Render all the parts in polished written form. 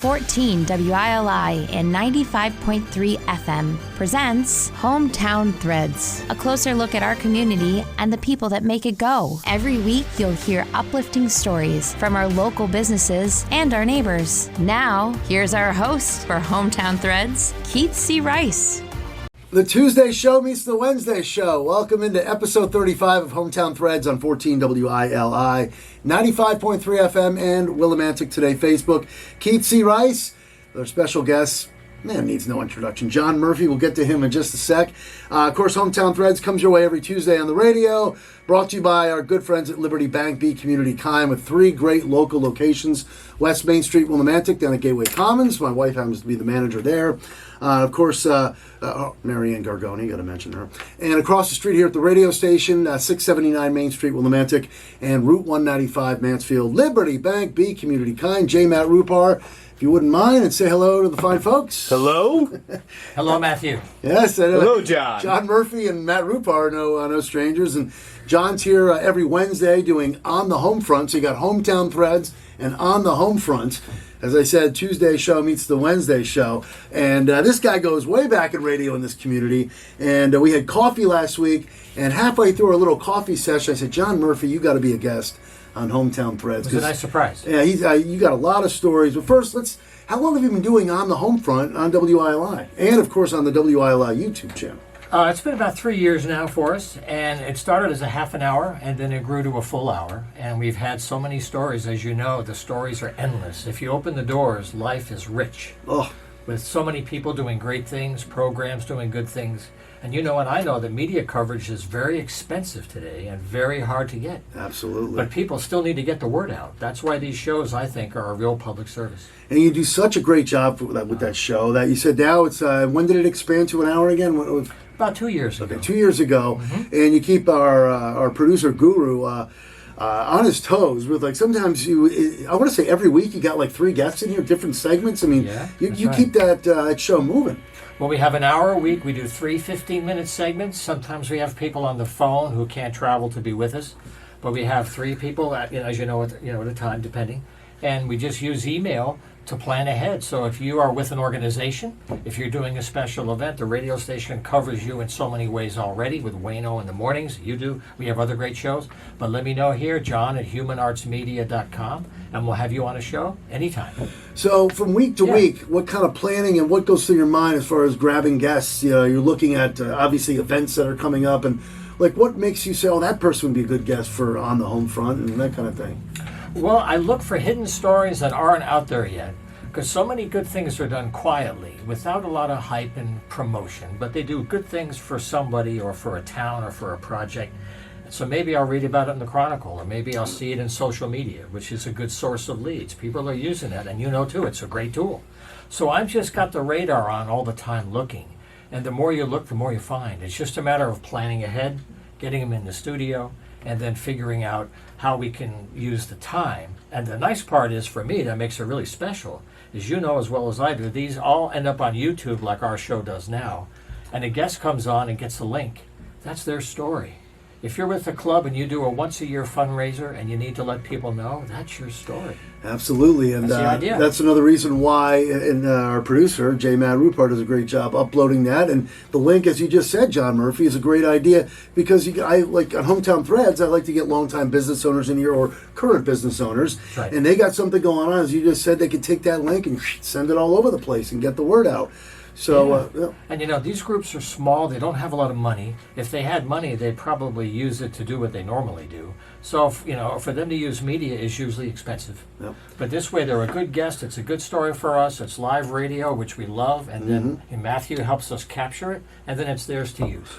14 WILI and 95.3 FM presents Hometown Threads, a closer look at our community and the people that make it go. Every week, you'll hear uplifting stories from our local businesses and our neighbors. Now, here's our host for Hometown Threads, Keith C. Rice. The Tuesday show meets the Wednesday show. Welcome into episode 35 of Hometown Threads on 14 WILI, 95.3 FM, and Willimantic Today Facebook. Keith C. Rice, our special guest, man, needs no introduction. John Murphy, we'll get to him in just a sec. Of course, Hometown Threads comes your way every Tuesday on the radio, brought to you by our good friends at Liberty Bank B Community Kind with three great local locations, West Main Street, Willimantic, down at Gateway Commons. My wife happens to be the manager there. Of course, Marianne Gargoni, got to mention her. And across the street here at the radio station, 679 Main Street, Willimantic, and Route 195, Mansfield. Liberty Bank B Community Kind. J. Matt Rupar, if you wouldn't mind, and say hello to the fine folks. Hello. Hello, Matthew. Yes. Hello, John. John Murphy and Matt Rupar, no strangers. And John's here every Wednesday doing On the Home Front. So you got Hometown Threads and On the Home Front. As I said, Tuesday show meets the Wednesday show. And this guy goes way back in radio in this community. And we had coffee last week. And halfway through our little coffee session, I said, John Murphy, you got to be a guest on Hometown Threads. It was a nice surprise. Yeah, you got a lot of stories. But first, how long have you been doing On the Home Front on WILI? And, of course, on the WILI YouTube channel? It's been about 3 years now for us, and it started as a half an hour, and then it grew to a full hour, and we've had so many stories. As you know, the stories are endless. If you open the doors, life is rich. Oh, with so many people doing great things, programs doing good things. And you know, and I know that media coverage is very expensive today and very hard to get. Absolutely. But people still need to get the word out. That's why these shows, I think, are a real public service. And you do such a great job with that show that you said now it's, when did it expand to an hour again? About 2 years ago. Okay, 2 years ago. Mm-hmm. And you keep our producer Guru on his toes with, like, sometimes I want to say every week you got like 3 guests in here, different segments. I mean, you right. keep that show moving. Well, we have an hour a week. We do 3 15-minute segments. Sometimes we have people on the phone who can't travel to be with us, but we have 3 people, as you know, at a time, depending. And we just use email to plan ahead. So if you are with an organization, if you're doing a special event, the radio station covers you in so many ways already with Wayno in the mornings. You do. We have other great shows. But let me know here, John at humanartsmedia.com, and we'll have you on a show anytime. So from week to week, what kind of planning and what goes through your mind as far as grabbing guests? You're looking at, obviously, events that are coming up. And like, what makes you say, oh, that person would be a good guest for On the Home Front and that kind of thing? Well, I look for hidden stories that aren't out there yet, because so many good things are done quietly, without a lot of hype and promotion, but they do good things for somebody or for a town or for a project. So maybe I'll read about it in the Chronicle, or maybe I'll see it in social media, which is a good source of leads. People are using that, and you know too, it's a great tool. So I've just got the radar on all the time looking, and the more you look, the more you find. It's just a matter of planning ahead, getting them in the studio, and then figuring out how we can use the time. And the nice part is, for me, that makes it really special, is you know as well as I do, these all end up on YouTube like our show does now. And a guest comes on and gets a link. That's their story. If you're with a club and you do a once-a-year fundraiser and you need to let people know, that's your story. Absolutely, and that's the idea. That's another reason why our producer, J. Matt Rupar, does a great job uploading that. And the link, as you just said, John Murphy, is a great idea because I like on Hometown Threads, I like to get longtime business owners in here or current business owners, right. And they got something going on. As you just said, they can take that link and send it all over the place and get the word out. So, And these groups are small. They don't have a lot of money. If they had money, they'd probably use it to do what they normally do. So, for them to use media is usually expensive. Yep. But this way, they're a good guest. It's a good story for us. It's live radio, which we love. And then Matthew helps us capture it. And then it's theirs to use.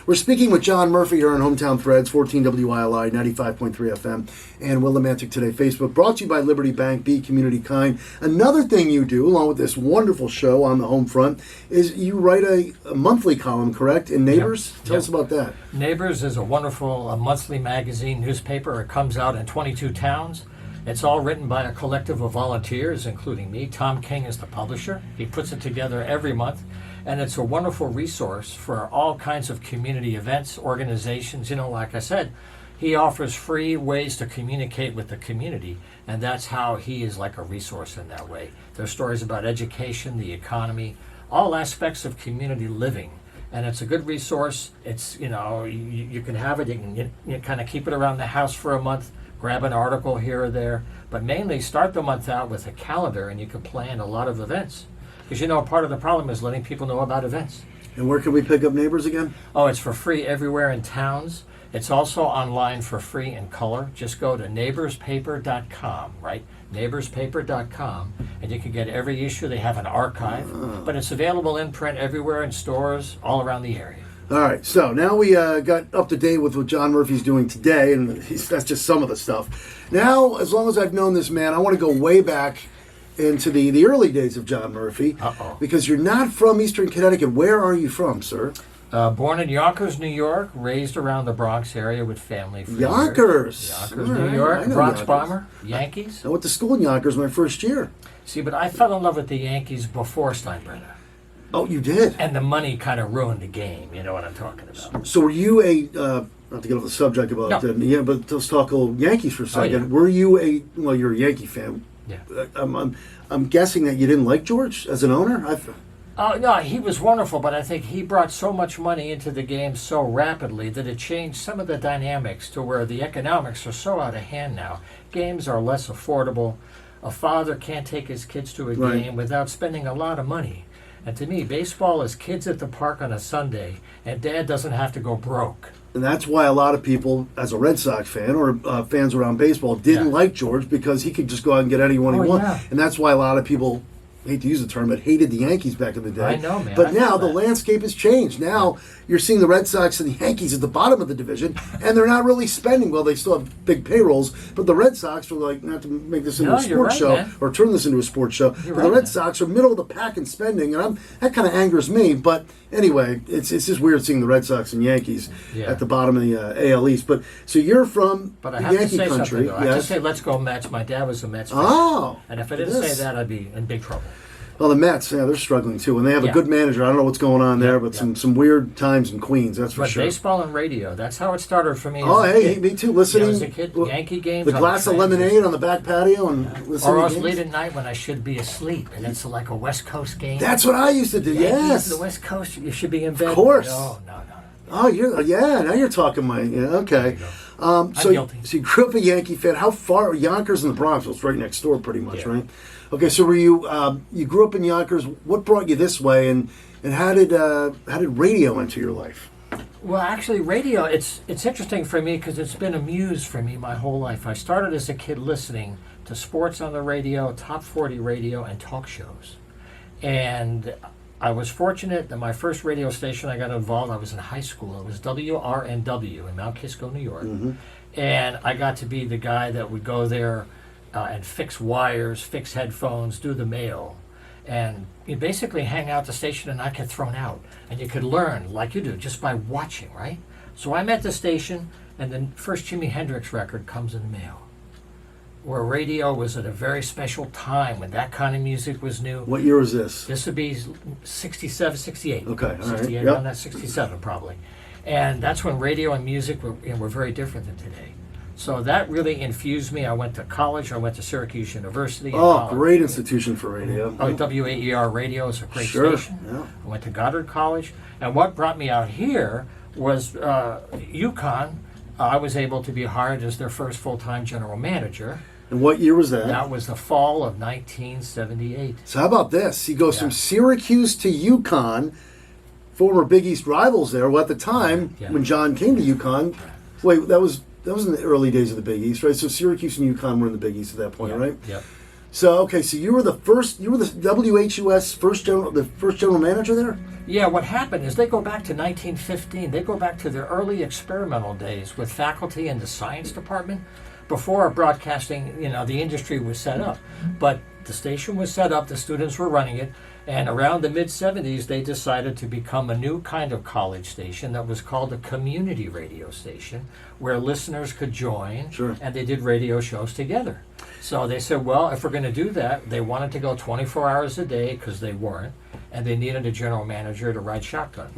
We're speaking with John Murphy here on Hometown Threads, 14 WILI, 95.3 FM, and Willimantic Today Facebook, brought to you by Liberty Bank B Community Kind. Another thing you do, along with this wonderful show On the Home Front, is you write a monthly column, correct, in Neighbors? Yep. Tell us about that. Neighbors is a wonderful monthly magazine newspaper. It comes out in 22 towns. It's all written by a collective of volunteers, including me. Tom King is the publisher. He puts it together every month. And it's a wonderful resource for all kinds of community events, organizations. Like I said, he offers free ways to communicate with the community, and that's how he is like a resource in that way. There's stories about education, the economy, all aspects of community living, and it's a good resource. It's, you can have it, you kind of keep it around the house for a month, grab an article here or there, but mainly start the month out with a calendar, and you can plan a lot of events. Because part of the problem is letting people know about events. And where can we pick up Neighbors again? Oh, it's for free everywhere in towns. It's also online for free in color. Just go to neighborspaper.com, right? Neighborspaper.com, and you can get every issue. They have an archive, but it's available in print everywhere in stores all around the area. All right, so now we got up to date with what John Murphy's doing today, and that's just some of the stuff. Now, as long as I've known this man, I want to go way back into the early days of John Murphy. Because you're not from Eastern Connecticut. Where are you from, sir? Born in Yonkers, New York, raised around the Bronx area with family. Yonkers! Yonkers, New York, Bronx Yonkers. Bomber, Yankees. I went to school in Yonkers my first year. See, but I fell in love with the Yankees before Steinbrenner. Oh, you did? And the money kind of ruined the game, you know what I'm talking about. So were you not to get off the subject about no. But let's talk a little Yankees for a second. Oh, yeah. Were you you're a Yankee fan. Yeah. I'm guessing that you didn't like George as an owner? No, he was wonderful, but I think he brought so much money into the game so rapidly that it changed some of the dynamics to where the economics are so out of hand now. Games are less affordable. A father can't take his kids to a game without spending a lot of money. And to me, baseball is kids at the park on a Sunday, and dad doesn't have to go broke. And that's why a lot of people, as a Red Sox fan or fans around baseball, didn't like George, because he could just go out and get anyone he wanted. Yeah. And that's why a lot of people, I hate to use the term, but hated the Yankees back in the day. I know, man. But now the landscape has changed. Now you're seeing the Red Sox and the Yankees at the bottom of the division, and they're not really spending. Well, they still have big payrolls, but the Red Sox are like, not to make this into a sports show, man, or turn this into a sports show, but the Red Sox are middle of the pack in spending, and that kind of angers me. But anyway, it's just weird seeing the Red Sox and Yankees at the bottom of the AL East. But so you're from Yankee country. I have to say, let's go Mets. My dad was a Mets fan. Oh, and if I didn't say that, I'd be in big trouble. Well, the Mets, they're struggling too, and they have a good manager. I don't know what's going on there, but some weird times in Queens, that's for sure. But baseball and radio, that's how it started for me. Oh, hey, me too. Listening as a kid, Yankee games, the glass of lemonade on the back patio, and listening. Or else late at night when I should be asleep, and it's like a West Coast game. That's what I used to do. Yes, the West Coast, you should be in bed. Of course. No. Oh, now you're talking okay. So you grew up a Yankee fan. How far? Yonkers and the Bronx was right next door, pretty much, right? Okay, so were you grew up in Yonkers? What brought you this way, and how did radio enter your life? Well, actually, radio, it's interesting for me because it's been a muse for me my whole life. I started as a kid listening to sports on the radio, top 40 radio, and talk shows. And I was fortunate that my first radio station I got involved, I was in high school. It was WRNW in Mount Kisco, New York. Mm-hmm. And I got to be the guy that would go there and fix wires, fix headphones, do the mail. And you basically hang out at the station and not get thrown out. And you could learn, like you do, just by watching, right? So I'm at the station, and the first Jimi Hendrix record comes in the mail, where radio was at a very special time when that kind of music was new. What year was this? This would be 67, 68. Okay, all 68, right. around that 67 probably. And that's when radio and music were very different than today. So that really infused me. I went to college. I went to Syracuse University. Great institution for radio. WAER Radio is a great station. Yeah. I went to Goddard College. And what brought me out here was UConn. I was able to be hired as their first full-time general manager. And what year was that? That was the fall of 1978. So how about this? He goes from Syracuse to UConn, former Big East rivals there. Well, at the time, when John came to UConn, wait, that was in the early days of the Big East, right? So Syracuse and UConn were in the Big East at that point, right? Yep. So so you were the WHUS first general manager there? Yeah, what happened is they go back to 1915. They go back to their early experimental days with faculty in the science department before broadcasting, the industry was set up. But the station was set up, the students were running it, and around the mid-'70s, they decided to become a new kind of college station that was called a community radio station, where listeners could join, and they did radio shows together. So they said, well, if we're going to do that, they wanted to go 24 hours a day, because they weren't, and they needed a general manager to ride shotgun.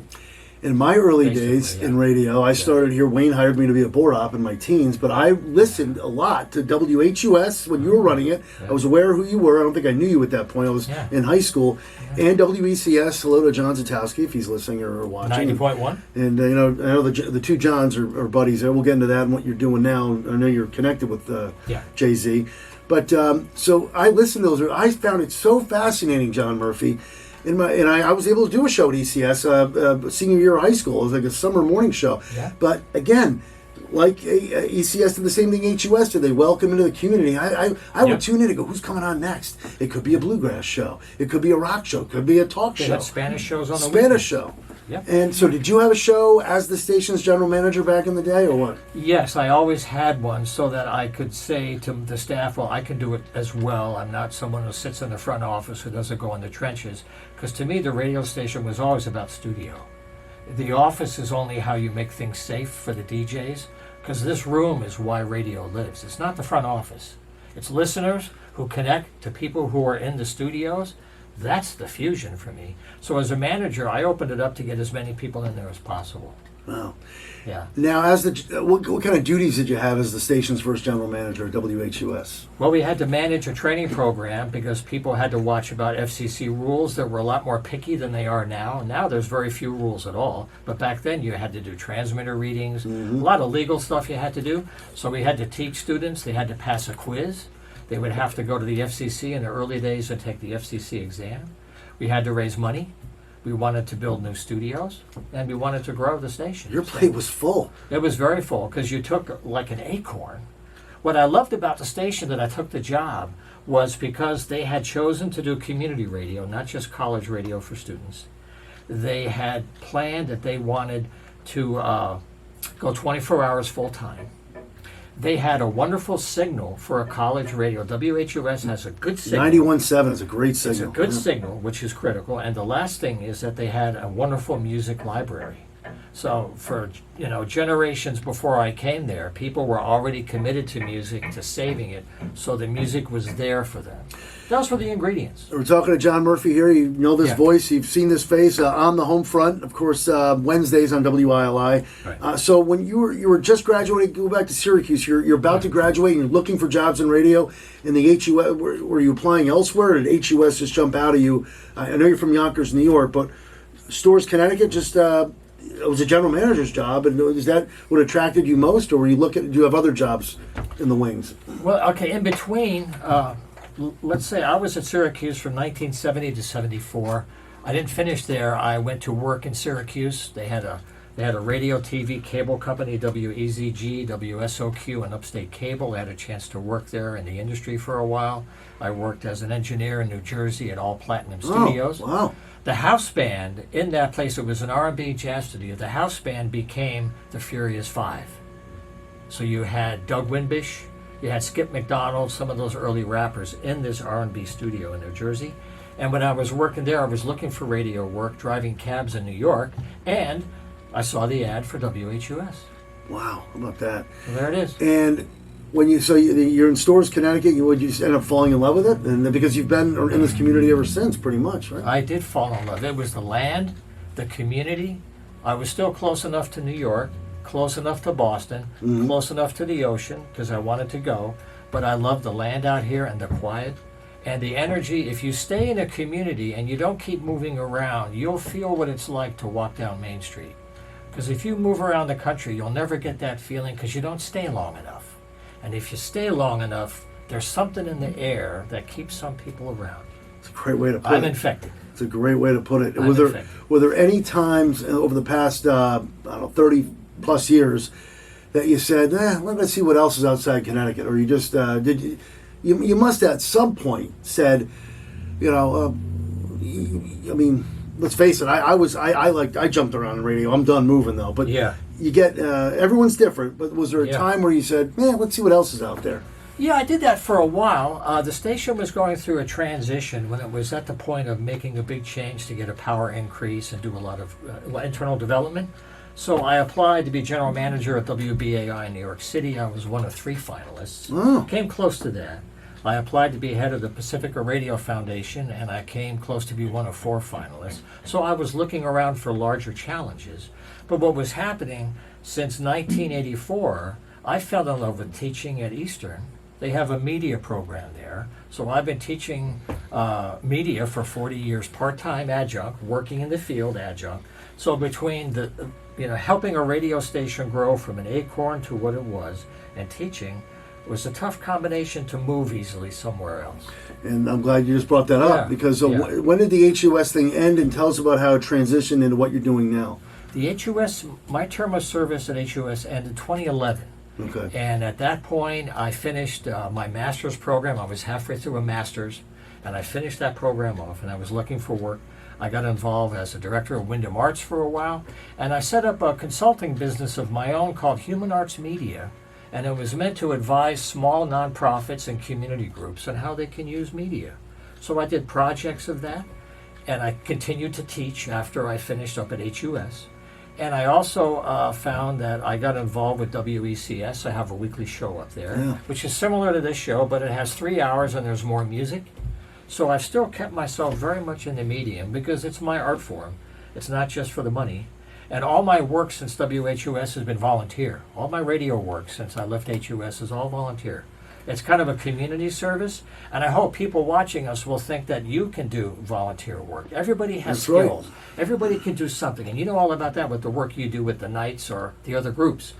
In my early Basically, days yeah. in radio, I started here. Wayne hired me to be a board op in my teens, but I listened a lot to WHUS when you were running it. Yeah. I was aware of who you were. I don't think I knew you at that point. I was Yeah. in high school. And WECS. Hello to John Zatowski if he's listening or watching. 90.1. And I know the two Johns are buddies there. We'll get into that and what you're doing now. I know you're connected with Yeah. Jay-Z. But so I listened to those. I found it so fascinating, John Murphy. I was able to do a show at ECS senior year of high school. It was like a summer morning show. Yeah. But again, like ECS did the same thing HUS did. They welcome into the community. I would tune in and go, who's coming on next? It could be a bluegrass show. It could be a rock show. It could be a talk They show. had Spanish shows on the Spanish weekend. show. Yep. And so did you have a show as the station's general manager back in the day or what? Yes, I always had one so that I could say to the staff, well, I can do it as well. I'm not someone who sits in the front office who doesn't go in the trenches. Because to me, the radio station was always about studio. The office is only how you make things safe for the DJs. Because this room is why radio lives. It's not the front office. It's listeners who connect to people who are in the studios. That's the fusion for me. So as a manager, I opened it up to get as many people in there as possible. Wow. Yeah. Now, as what kind of duties did you have as the station's first general manager at WHUS? Well, we had to manage a training program because people had to watch about FCC rules that were a lot more picky than they are now. Now there's very few rules at all. But back then you had to do transmitter readings, a lot of legal stuff you had to do. So we had to teach students. They had to pass a quiz. They would have to go to the FCC in the early days and take the FCC exam. We had to raise money. We wanted to build new studios, and we wanted to grow the station. Your plate was full. It was very full because you took like an acorn. What I loved about the station that I took the job was because they had chosen to do community radio, not just college radio for students. They had planned that they wanted to go 24 hours full time. They had a wonderful signal for a college radio. WHUS has a good signal. 91.7 is a great signal. It's a good Yeah. signal, which is critical. And the last thing is that they had a wonderful music library. So for generations before I came there, people were already committed to music, to saving it, so the music was there for them. Those were the ingredients. We're talking to John Murphy here. You know this Yeah. voice. You've seen this face on the home front. Of course, Wednesdays on WILI. Right. So when you were just graduating, go back to Syracuse. You're about to graduate and you're looking for jobs in radio. In the HUS, were you applying elsewhere? Or did HUS just jump out of you? I know you're from Yonkers, New York, but Storrs, Connecticut, just it was a general manager's job. And is that what attracted you most, or were you looking? Do you have other jobs in the wings? Well, okay, in between, let's say I was at Syracuse from 1970 to 74. I didn't finish there. I went to work in Syracuse. They had a radio, TV, cable company, WEZG, WSOQ, and Upstate Cable. I had a chance to work there in the industry for a while. I worked as an engineer in New Jersey at All Platinum Studios. Oh, wow. The house band in that place, it was an R&B jazz studio. The house band became the Furious Five. So you had Doug Winbish, you had Skip McDonald, some of those early rappers in this R&B studio in New Jersey. And when I was working there, I was looking for radio work, driving cabs in New York, and I saw the ad for WHUS. Wow, how about that? So there it is. And when you're in Storrs, Connecticut, you just end up falling in love with it, and because you've been in this community ever since, pretty much, right? I did fall in love. It was the land, the community. I was still close enough to New York, close enough to Boston, close enough to the ocean, because I wanted to go. But I love the land out here and the quiet and the energy. If you stay in a community and you don't keep moving around, you'll feel what it's like to walk down Main Street. Because if you move around the country, you'll never get that feeling because you don't stay long enough. And if you stay long enough, there's something in the air that keeps some people around. It's a great way to put I'm it. infected. It's a great way to put it. I'm infected. Were there any times over the past 30 plus years that you said, let's see what else is outside Connecticut, or you just you must have at some point said, I mean, let's face it, I jumped around in radio. I'm done moving though, but Yeah. you get everyone's different. But was there a Yeah. time where you said, let's see what else is out there? Yeah, I did that for a while. The station was going through a transition when it was at the point of making a big change to get a power increase and do a lot of internal development. So I applied to be general manager at WBAI in New York City. I was one of 3 finalists. Oh. Came close to that. I applied to be head of the Pacifica Radio Foundation, and I came close to be one of 4 finalists. So I was looking around for larger challenges. But what was happening since 1984, I fell in love with teaching at Eastern. They have a media program there. So I've been teaching media for 40 years, part-time adjunct, working in the field adjunct. So between the, helping a radio station grow from an acorn to what it was and teaching was a tough combination to move easily somewhere else. And I'm glad you just brought that up, because when did the HUS thing end, and tell us about how it transitioned into what you're doing now? The HUS, my term of service at HUS ended 2011. Okay. And at that point, I finished my master's program. I was halfway through a master's, and I finished that program off, and I was looking for work. I got involved as a director of Wyndham Arts for a while, and I set up a consulting business of my own called Human Arts Media, and it was meant to advise small nonprofits and community groups on how they can use media. So I did projects of that, and I continued to teach after I finished up at HUS. And I also found that I got involved with WECS. I have a weekly show up there, which is similar to this show, but it has 3 hours and there's more music. So I've still kept myself very much in the medium because it's my art form. It's not just for the money. And all my work since WHUS has been volunteer. All my radio work since I left HUS is all volunteer. It's kind of a community service, and I hope people watching us will think that you can do volunteer work. Everybody has skills. Right. Everybody can do something, and you know all about that with the work you do with the Knights or the other groups.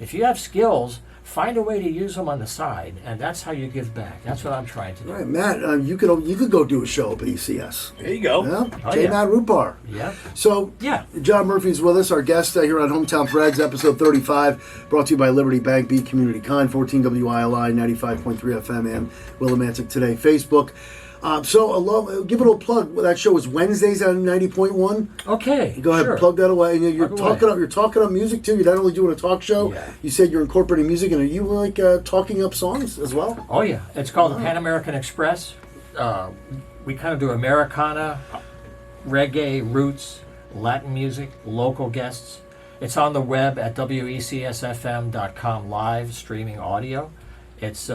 If you have skills, find a way to use them on the side, and that's how you give back. That's what I'm trying to do. Right, Matt, you could go do a show at ECS. There you go. Yeah? Oh, Matt Rupar. Yeah. So, John Murphy's with us, our guest here on Hometown Threads, episode 35, brought to you by Liberty Bank, Be Community Kind, 14 WILI, 95.3 FM, and Willimantic Today Facebook. Give it a plug. That show is Wednesdays on 90.1. Okay. Go ahead, plug that away. And you're talking up music too. You're not only doing a talk show. Yeah. You said you're incorporating music, and are you talking up songs as well? Oh yeah, it's called the Pan American Express. We kind of do Americana, reggae, roots, Latin music, local guests. It's on the web at wecsfm.com live streaming audio. It's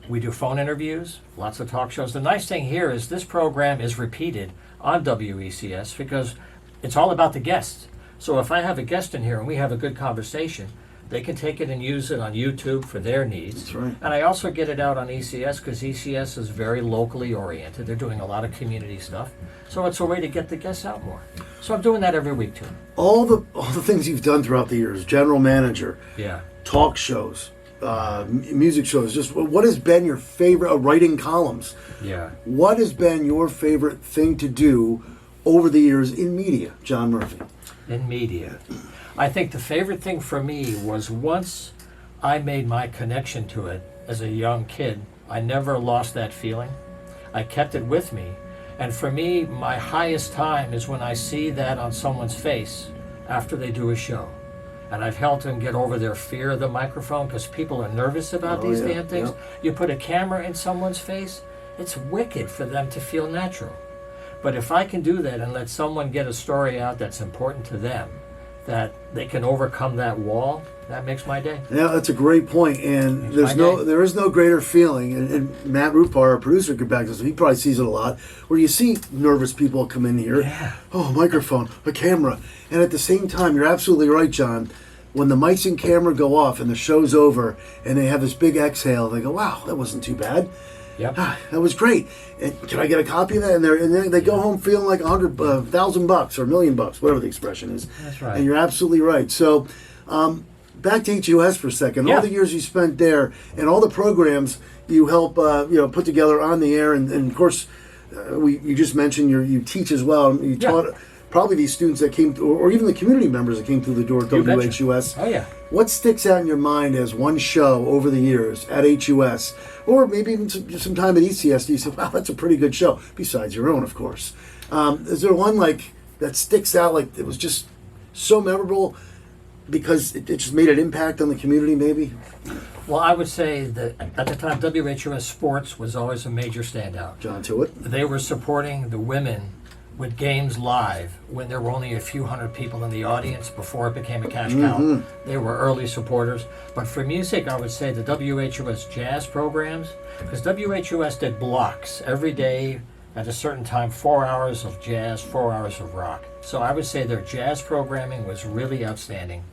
we do phone interviews, lots of talk shows. The nice thing here is this program is repeated on WECS because it's all about the guests. So if I have a guest in here and we have a good conversation, they can take it and use it on YouTube for their needs. That's right. And I also get it out on ECS because ECS is very locally oriented. They're doing a lot of community stuff. So it's a way to get the guests out more. So I'm doing that every week too. All the things you've done throughout the years, general manager, talk shows, music shows, just what has been your favorite, writing columns? Yeah. What has been your favorite thing to do over the years in media, John Murphy? In media. I think the favorite thing for me was once I made my connection to it as a young kid, I never lost that feeling. I kept it with me. And for me, my highest time is when I see that on someone's face after they do a show. And I've helped them get over their fear of the microphone because people are nervous about these damn things. Yeah. You put a camera in someone's face, it's wicked for them to feel natural. But if I can do that and let someone get a story out that's important to them, that they can overcome that wall, that makes my day. Yeah, that's a great point. And there is no greater feeling. And Matt Rupar, our producer, could back this. He probably sees it a lot, where you see nervous people come in here. Yeah. Oh, microphone, a camera, and at the same time, you're absolutely right, John. When the mics and camera go off and the show's over, and they have this big exhale, they go, "Wow, that wasn't too bad. Yep. That was great. And can I get a copy of that?" And then they go home feeling like $100,000 or $1 million, whatever the expression is. That's right. And you're absolutely right. So, back to HUS for a second. Yeah. All the years you spent there, and all the programs you help put together on the air, and of course, you just mentioned you teach as well. You taught probably these students that came, or even the community members that came through the door at WHUS. Oh yeah. What sticks out in your mind as one show over the years at HUS, or maybe even some time at ECS? You said, "Wow, that's a pretty good show." Besides your own, of course. Is there one that sticks out, like it was just so memorable because it just made an impact on the community? Maybe. Well, I would say that at the time, WHUS Sports was always a major standout. John Tewitt. They were supporting the women with games live when there were only a few hundred people in the audience before it became a cash cow. They were early supporters. But for music, I would say the WHUS jazz programs, because WHUS did blocks every day at a certain time, 4 hours of jazz, 4 hours of rock. So I would say their jazz programming was really outstanding.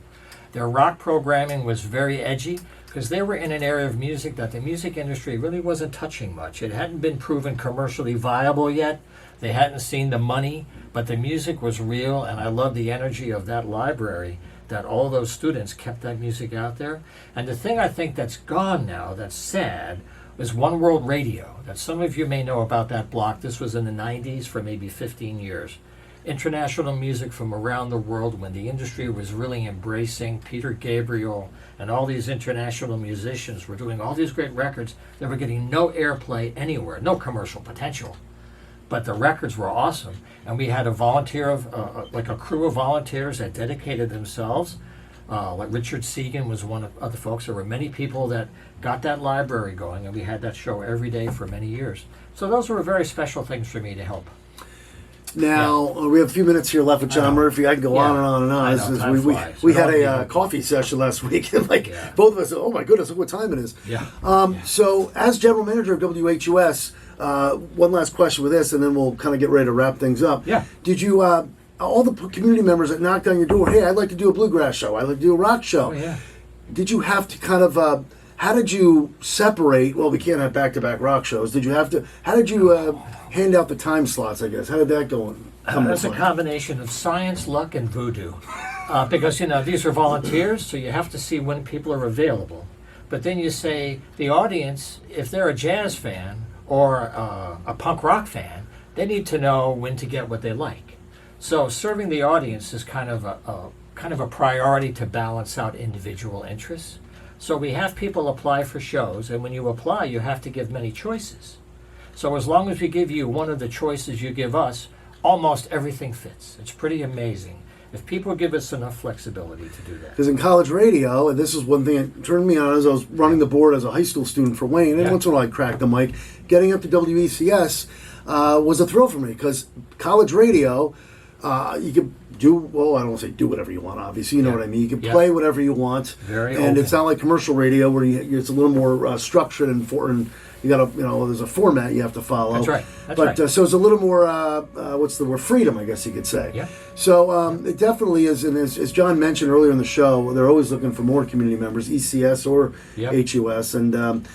Their rock programming was very edgy because they were in an area of music that the music industry really wasn't touching much. It hadn't been proven commercially viable yet. They hadn't seen the money, but the music was real, and I love the energy of that library, that all those students kept that music out there. And the thing I think that's gone now, that's sad, is One World Radio, that some of you may know about that block. This was in the 90s for maybe 15 years. International music from around the world when the industry was really embracing Peter Gabriel and all these international musicians were doing all these great records. They were getting no airplay anywhere, no commercial potential. But the records were awesome. And we had a volunteer, like a crew of volunteers that dedicated themselves. Like Richard Segan was one of the folks. There were many people that got that library going, and we had that show every day for many years. So those were very special things for me to help. Now, we have a few minutes here left with John Murphy. I can go on and on and on. I know, We had a coffee session last week, and both of us, oh my goodness, look what time it is. So, as general manager of WHUS, one last question with this, and then we'll kind of get ready to wrap things up. Did you, all the community members that knocked on your door, hey, I'd like to do a bluegrass show, I'd like to do a rock show. Did you have to kind of, how did you separate, well, we can't have back-to-back rock shows. Did you have to, how did you hand out the time slots, I guess? How did that go? That's a combination of science, luck, and voodoo. Because, these are volunteers, so you have to see when people are available. But then you say, the audience, if they're a jazz fan or a punk rock fan, they need to know when to get what they like. So serving the audience is kind of a priority to balance out individual interests. So we have people apply for shows, and when you apply, you have to give many choices. So as long as we give you one of the choices you give us, almost everything fits. It's pretty amazing if people give us enough flexibility to do that. Because in college radio, and this is one thing that turned me on as I was running the board as a high school student for Wayne, and once in a while I'd crack the mic, getting up to WECS was a thrill for me, because college radio, you could do, well, I don't want to say do whatever you want, obviously, you know what I mean. You can play whatever you want. Very and open. It's not like commercial radio where it's a little more structured and you got to, there's a format you have to follow. That's right. So it's a little more, what's the word, freedom, I guess you could say. So it definitely is, and as John mentioned earlier in the show, they're always looking for more community members, ECS or HUS, and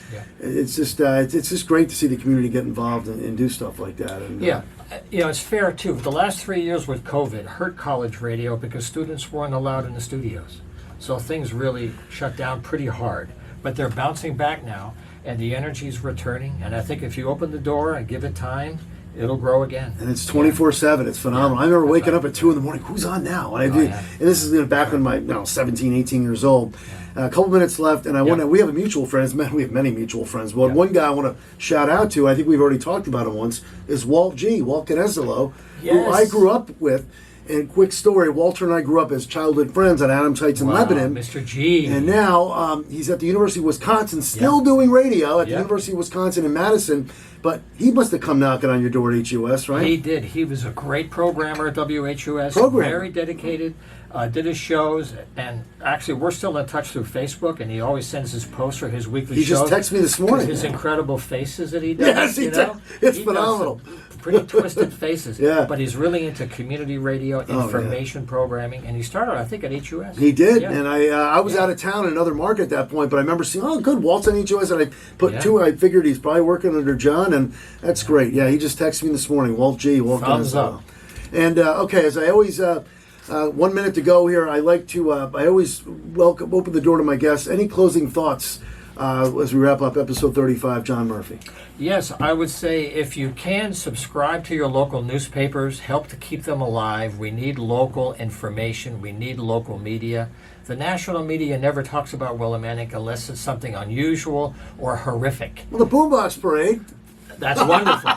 it's just great to see the community get involved and do stuff like that. And, it's fair too. The last 3 years with COVID hurt college radio because students weren't allowed in the studios. So things really shut down pretty hard. But they're bouncing back now, and the energy's returning. And I think if you open the door and give it time, it'll grow again. And it's 24/7. It's phenomenal. I remember waking up at 2 a.m. Who's on now? And this is back when my 17, 18 years old. A couple minutes left, and we have a mutual friend. We have many mutual friends. But one guy I want to shout out to, I think we've already talked about him once, is Walt Canezolo, who I grew up with. And quick story, Walter and I grew up as childhood friends at Adams Heights in Lebanon. Mr. G. And now he's at the University of Wisconsin, still doing radio at the University of Wisconsin in Madison. But he must have come knocking on your door at HUS, right? He did. He was a great programmer at WHUS. Very dedicated. Did his shows, and actually we're still in touch through Facebook, and he always sends his posts for his weekly shows. He just texted me this morning. His incredible faces that he does. Yes, it's phenomenal. Pretty twisted faces. But he's really into community radio, information programming, and he started, I think, at HUS. He did, and I was out of town in another market at that point, but I remember seeing, good, Walt's on HUS, and I put two, I figured he's probably working under John, and that's great. Yeah, he just texted me this morning, Walt Thumbs up. And, as I always... 1 minute to go here. I like to. I always open the door to my guests. Any closing thoughts as we wrap up episode 35? John Murphy. Yes, I would say if you can subscribe to your local newspapers, help to keep them alive. We need local information. We need local media. The national media never talks about Willimantic unless it's something unusual or horrific. Well, the Boombox Parade. That's wonderful.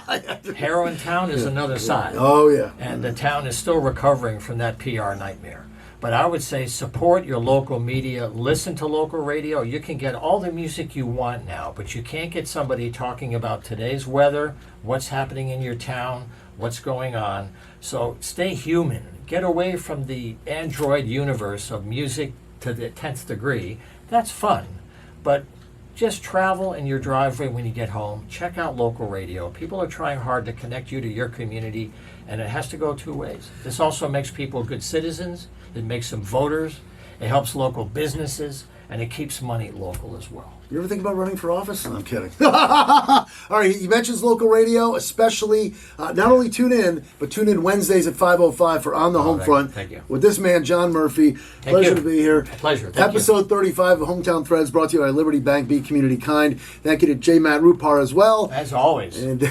Heroin Town is another side. Oh, yeah. And the town is still recovering from that PR nightmare. But I would say support your local media, listen to local radio. You can get all the music you want now, but you can't get somebody talking about today's weather, what's happening in your town, what's going on. So stay human. Get away from the Android universe of music to the 10th degree. That's fun. But just travel in your driveway when you get home. Check out local radio. People are trying hard to connect you to your community, and it has to go two ways. This also makes people good citizens. It makes them voters. It helps local businesses, and it keeps money local as well. You ever think about running for office? No, I'm kidding. All right, he mentions local radio, especially not only tune in, but tune in Wednesdays at 5:05 for On the Home Front. Thank you. With this man, John Murphy. Pleasure to be here. Pleasure. Thank Episode 35 of Hometown Threads brought to you by Liberty Bank. Be community kind. Thank you to J. Matt Rupar as well. As always. And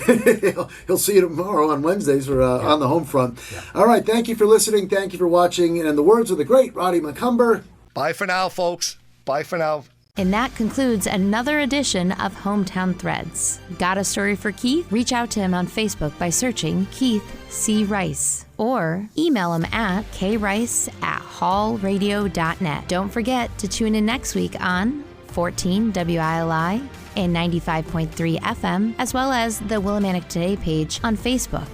he'll see you tomorrow on Wednesdays for On the Home Front. Yeah. All right, thank you for listening. Thank you for watching. And in the words of the great Roddy McCumber, bye for now, folks. Bye for now. And that concludes another edition of Hometown Threads. Got a story for Keith? Reach out to him on Facebook by searching Keith C. Rice or email him at krice@hallradio.net. Don't forget to tune in next week on 14 WILI and 95.3 FM, as well as the Willimantic Today page on Facebook.